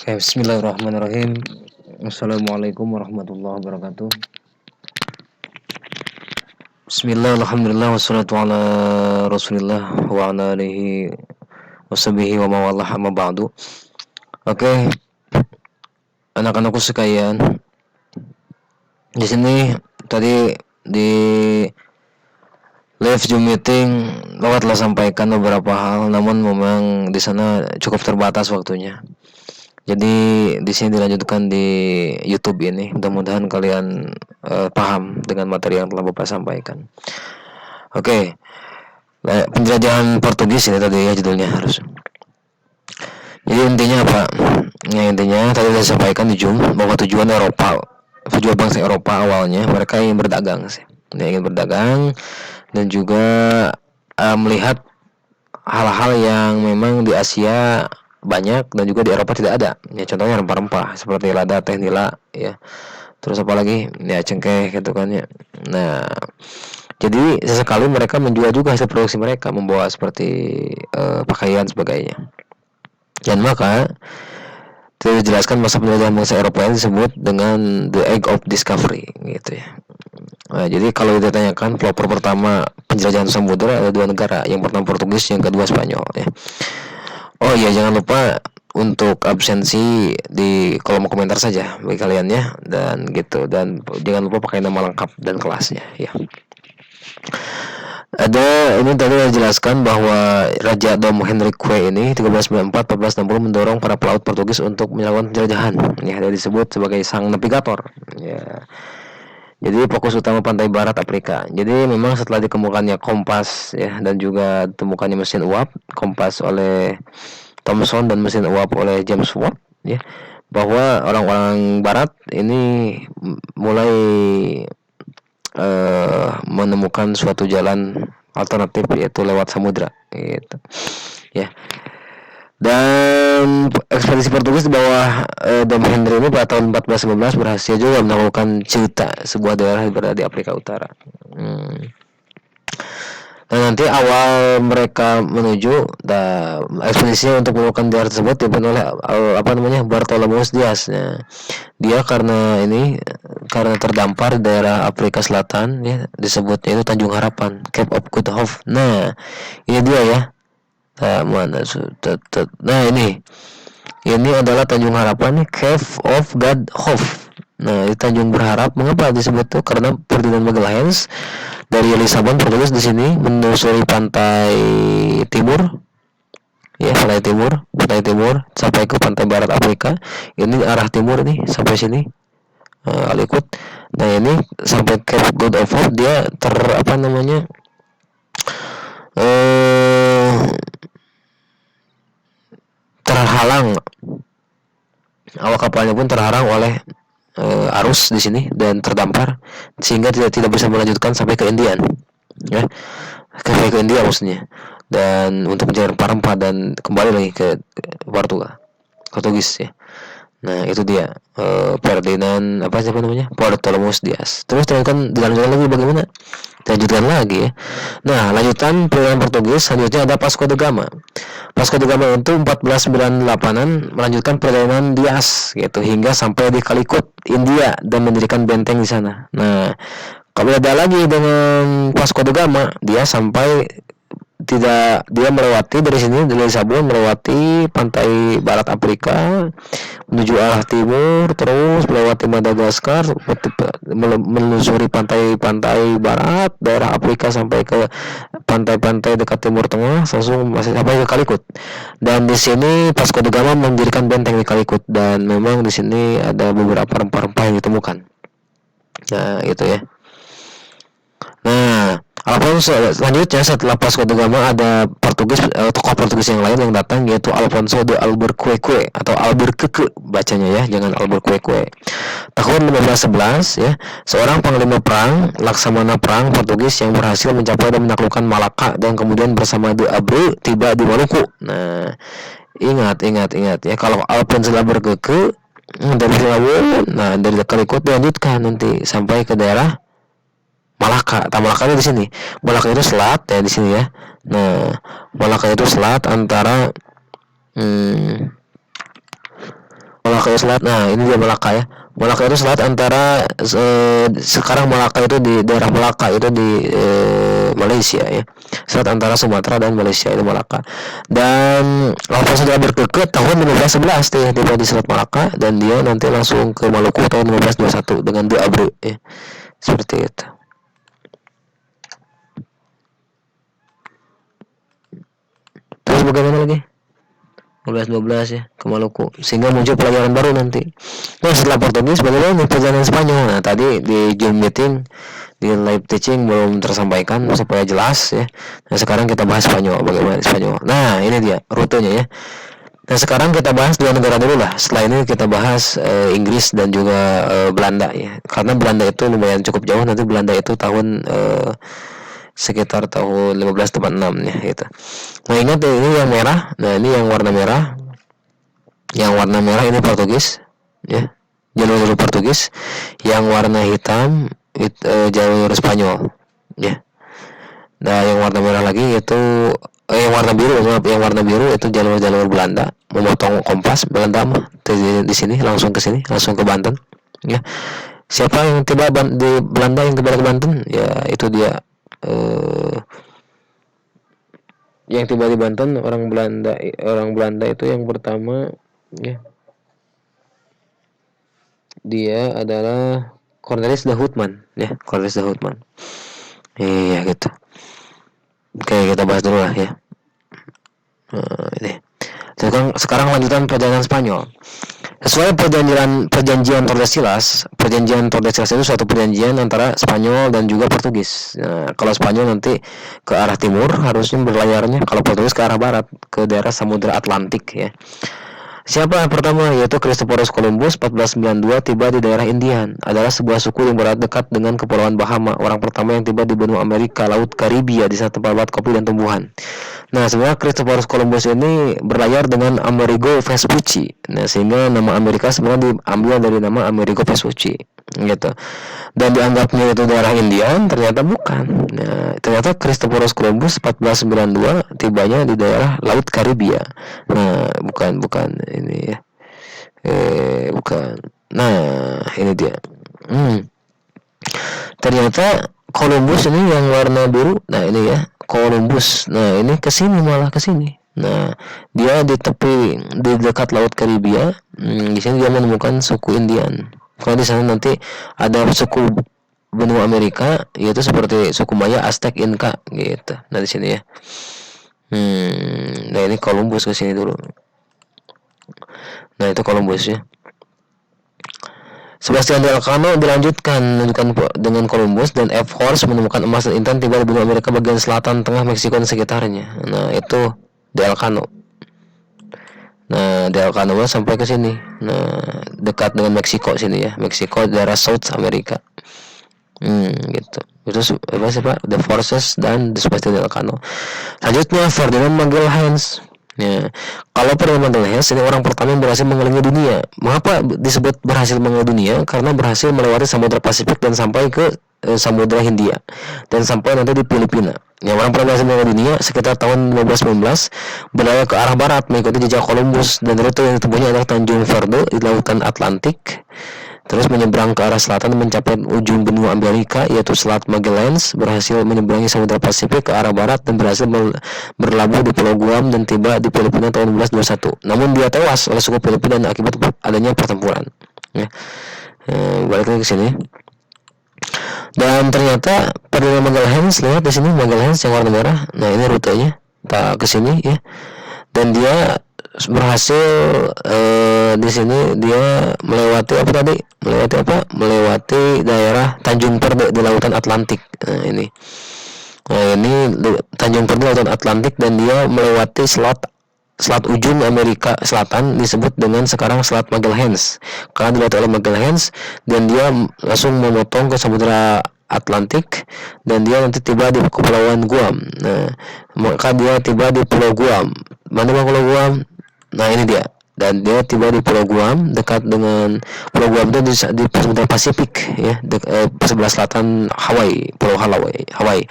Oke, bismillahirrahmanirrahim. Assalamualaikum warahmatullahi wabarakatuh. Bismillah, alhamdulillah, wassalatu ala rasulillah wa ala alihi washabihi wa mawalah amma ba'du. Oke, anak-anakku sekalian, di sini tadi di live Zoom meeting lewat telah sampaikan beberapa hal, namun memang di sana cukup terbatas waktunya. Jadi di sini dilanjutkan di YouTube ini. Mudah-mudahan kalian paham dengan materi yang telah Bapak sampaikan. Oke. Penjelajahan Portugis ini tadi ya judulnya harus. Jadi intinya apa? Ya intinya tadi saya sampaikan di Zoom bahwa tujuan bangsa Eropa awalnya mereka ingin berdagang sih. Dia ingin berdagang dan juga melihat hal-hal yang memang di Asia banyak dan juga di Eropa tidak ada. Ya contohnya rempah-rempah seperti lada, teh nila, ya. Terus apa lagi? Ya cengkeh gitu kan ya. Nah, jadi sesekali mereka menjual juga hasil produksi mereka, membawa seperti pakaian sebagainya. Dan maka dijelaskan masa penjelajahan bangsa Eropa ini disebut dengan the age of discovery gitu ya. Nah, jadi kalau ditanyakan pelopor pertama penjelajahan samudera ada dua negara, yang pertama Portugis, yang kedua Spanyol ya. Oh iya, jangan lupa untuk absensi di kolom komentar saja bagi kalian ya, dan gitu, dan jangan lupa pakai nama lengkap dan kelasnya ya. Ada ini tadi dijelaskan bahwa Raja Dom Henrique ini 1394-1460 mendorong para pelaut Portugis untuk melakukan penjelajahan. Ya, dia disebut sebagai sang navigator. Ya. Jadi fokus utama pantai barat Afrika. Jadi memang setelah ditemukannya kompas ya dan juga ditemukannya mesin uap, kompas oleh Thomson dan mesin uap oleh James Watt ya, bahwa orang-orang barat ini mulai menemukan suatu jalan alternatif yaitu lewat samudra gitu ya. Dan ekspedisi Portugis di bawah Dom Henry ini pada tahun 1415 berhasil juga menemukan Ceuta, sebuah daerah yang berada di Afrika Utara. Nah, nanti awal mereka menuju ekspedisinya untuk menemukan daerah tersebut dipimpin oleh Bartolomeus Dias. Nah, dia karena terdampar di daerah Afrika Selatan ya, disebutnya itu Tanjung Harapan, Cape of Good Hope. Nah, ini dia ya. Nah, ini adalah Tanjung Harapan nih, Cape of God Hope. Nah, di Tanjung Berharap. Mengapa disebut itu? Karena Ferdinand Magalhaens dari Lisabon, Portugis, di sini menelusuri pantai timur, ya, pantai timur sampai ke pantai barat Afrika. Ini arah timur nih sampai sini, Alikut. Nah, ini sampai Cape God of Hope dia terhalang, awak kapalnya pun terhalang oleh arus di sini dan terdampar sehingga tidak bisa melanjutkan sampai ke Indian ya, sampai ke India maksudnya, dan untuk mencari rempah-rempah dan kembali lagi ke Portugis ya. Nah, itu dia Ferdinand Bartolomeus Dias. Terus dilanjutkan lagi bagaimana? Dilanjutkan lagi ya. Nah, lanjutan perjalanan Portugis selanjutnya ada Vasco da Gama. Vasco da Gama itu 1498-an melanjutkan perjalanan Dias gitu hingga sampai di Calicut, India, dan mendirikan benteng di sana. Nah, kalau ada lagi dengan Vasco da Gama, dia melewati dari sini, dari Lisabon, melewati pantai barat Afrika menuju arah timur, terus melewati Madagaskar, menelusuri pantai-pantai barat daerah Afrika sampai ke pantai-pantai dekat timur tengah, langsung masih sampai ke Calicut. Dan di sini Vasco da Gama mendirikan benteng di Calicut, dan memang di sini ada beberapa rempah-rempah yang ditemukan. Nah, itu ya. Nah, Alfonso selanjutnya setelah Vasco da Gama ada tokoh Portugis yang lain yang datang, yaitu Alfonso de Albuquerque atau Albuquerque bacanya ya, jangan Albuquerque. Tahun 1511 ya, seorang panglima perang, laksamana perang Portugis yang berhasil mencapai dan menaklukkan Malaka dan kemudian bersama De Abreu tiba di Maluku. Nah, ingat ya, kalau Alfonso de Albuquerque dari Labuan, nah dari Calicut dilanjutkan nanti sampai ke daerah Malaka. Malakanya di sini. Malaka itu selat ya di sini ya. Nah, Malaka itu selat antara Malaka itu selat. Nah, ini dia Malaka ya. Malaka itu selat antara sekarang Malaka itu di daerah Malaka itu di Malaysia ya. Selat antara Sumatera dan Malaysia itu Malaka. Dan Alfonso de Albuquerque tahun 1511 tuh ya, tiba di Selat Malaka, dan dia nanti langsung ke Maluku tahun 1521 dengan De Abreu ya. Seperti itu. Terus bagaimana lagi? 12 ya ke Maluku, sehingga muncul pelajaran baru nanti. Nah, setelah Portugis bagaimana nih perjalanan Spanyol? Nah, tadi di Zoom meeting, di live teaching belum tersampaikan supaya jelas ya. Nah, sekarang kita bahas Spanyol, bagaimana Spanyol. Nah, ini dia rutenya ya. Nah, sekarang kita bahas dua negara dulu lah. Setelah ini kita bahas Inggris dan juga Belanda ya. Karena Belanda itu lumayan cukup jauh, nanti Belanda itu tahun sekitar tahun 1546 ya gitu. Nah, ingat ya, ini yang merah. Nah, ini yang warna merah. Yang warna merah ini Portugis ya. Jalur Portugis. Yang warna hitam jalur Spanyol ya. Nah, yang warna merah lagi itu yang warna biru, yang warna biru itu jalur Belanda, memotong kompas Belanda mah di sini langsung ke sini, langsung ke Banten ya. Siapa yang tiba di Belanda, yang tiba ke Banten ya, itu dia yang tiba di Banten orang Belanda itu yang pertama ya, dia adalah Cornelis de Houtman ya, Cornelis de Houtman. Iya gitu. Oke, kita bahas dulu lah ya. Ini. Sekarang lanjutan perjalanan Spanyol. Sesuai perjanjian Tordesillas itu suatu perjanjian antara Spanyol dan juga Portugis. Nah, kalau Spanyol nanti ke arah timur harusnya berlayarnya, kalau Portugis ke arah barat ke daerah Samudra Atlantik ya. Siapa yang pertama? Yaitu Christophorus Columbus 1492 tiba di daerah Indian. Adalah sebuah suku yang berada dekat dengan Kepulauan Bahama. Orang pertama yang tiba di benua Amerika, Laut Karibia, di sana terdapat kopi dan tumbuhan. Nah, sebenarnya Christophorus Columbus ini berlayar dengan Amerigo Vespucci. Nah, sehingga nama Amerika sebenarnya diambil dari nama Amerigo Vespucci gitu. Dan dianggapnya itu daerah Indian, ternyata bukan. Nah, ternyata Christophorus Columbus 1492 tibanya di daerah Laut Karibia. Nah, bukan ini ya. Bukan. Nah, ini dia. Ternyata Columbus ini yang warna biru. Nah, ini ya, Columbus. Nah, ini malah ke sini. Nah, dia di dekat Laut Karibia. Di sini dia menemukan suku Indian. Kalau di sana nanti ada suku benua Amerika, yaitu seperti suku Maya, Aztec, Inca gitu. Nah, di sini ya. Nah, ini Columbus ke sini dulu. Nah, itu Columbus ya. Sebastian Elcano dilanjutkan dengan Columbus, dan F. Horst menemukan emas dan intan tiba di benua Amerika bagian selatan, tengah, Meksiko dan sekitarnya. Nah, itu Elcano. Nah, Elcano sampai ke sini. Nah, dekat dengan Meksiko sini ya. Meksiko daerah South Amerika. Gitu. Itu siapa? The Forces dan Sebastian Elcano. Selanjutnya Ferdinand Magelhaens. Ya, kalau Ferdinand Magelhaens ini orang pertama yang berhasil mengelilingi dunia. Mengapa disebut berhasil mengelilingi dunia? Karena berhasil melewati Samudra Pasifik dan sampai ke Samudra Hindia dan sampai nanti di Filipina. Ya, orang pertama berhasil mengelilingi dunia sekitar tahun 1519, berlayar ke arah barat mengikuti jejak Columbus, dan rute yang ditempuhnya adalah Tanjung Verde di Lautan Atlantik. Terus menyeberang ke arah selatan mencapai ujung benua Amerika, yaitu Selat Magelhaens, berhasil menyeberangi Samudra Pasifik ke arah barat dan berhasil berlabuh di Pulau Guam dan tiba di Filipina tahun 1921. Namun dia tewas oleh suku Filipina akibat adanya pertempuran. Ya. Balik lagi ke sini. Dan ternyata pada Magelhaens, lihat di sini Magelhaens yang warna merah. Nah, ini rutenya ke sini ya. Dan dia berhasil di sini dia melewati daerah Tanjung Verde di Lautan Atlantik. Nah, ini Tanjung Verde Lautan Atlantik, dan dia melewati selat ujung Amerika Selatan disebut dengan sekarang Selat Magelhaens karena dilewati oleh Magelhaens, dan dia langsung memotong ke Samudra Atlantik, dan dia nanti tiba di Kepulauan Guam. Nah, maka dia tiba di Pulau Guam. Mana Pulau Guam? Nah, ini dia. dan dia tiba di Pulau Guam dekat dengan Pulau Guam itu di Samudra Pasifik ya, sebelah selatan Hawaii, Pulau Hawaii.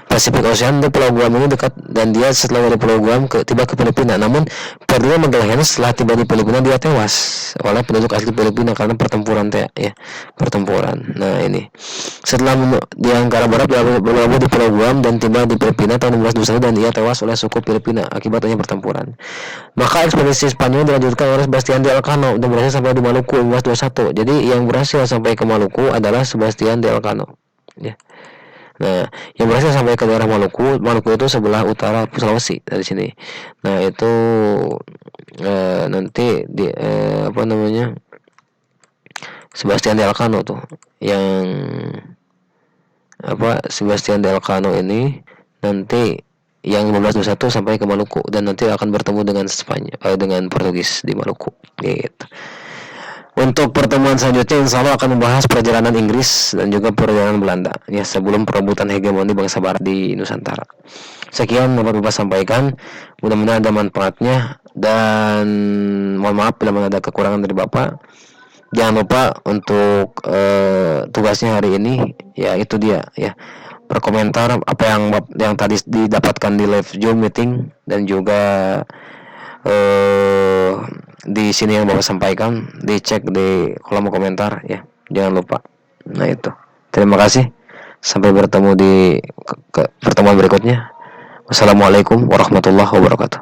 Pasifik Ocean itu Pulau Guam ini dekat, dan dia setelah dari Pulau Guam tiba ke Filipina. Namun Ferdinand Magellan setelah tiba di Filipina dia tewas oleh penduduk asli Filipina karena pertempuran ya, pertempuran. Nah ini setelah di Angkara Barat berlabuh di Pulau Guam dan tiba di Filipina tahun 1621 dan ia tewas oleh suku Filipina akibatnya pertempuran. Maka ekspedisi Spanyol dilanjutkan oleh Sebastian de Elcano dan berhasil sampai di Maluku 1521. Jadi yang berhasil sampai ke Maluku adalah Sebastian de Elcano. Ya. Nah, yang berhasil sampai ke daerah Maluku itu sebelah utara Sulawesi dari sini. Nah, itu nanti di apa namanya? Sebastian de Elcano tuh yang Sebastian de Elcano ini nanti yang 1521 sampai ke Maluku dan nanti akan bertemu dengan dengan Portugis di Maluku gitu. Untuk pertemuan selanjutnya insya Allah akan membahas perjalanan Inggris dan juga perjalanan Belanda ya sebelum perebutan hegemoni bangsa barat di Nusantara. Sekian dapat Bapak sampaikan, mudah-mudahan ada manfaatnya dan mohon maaf bila ada kekurangan dari Bapak. Jangan lupa untuk tugasnya hari ini ya itu dia ya, berkomentar apa yang tadi didapatkan di live Zoom meeting dan juga di sini yang Bapak sampaikan dicek di kolom komentar ya, jangan lupa. Nah itu, terima kasih, sampai bertemu di pertemuan berikutnya. Wassalamualaikum warahmatullahi wabarakatuh.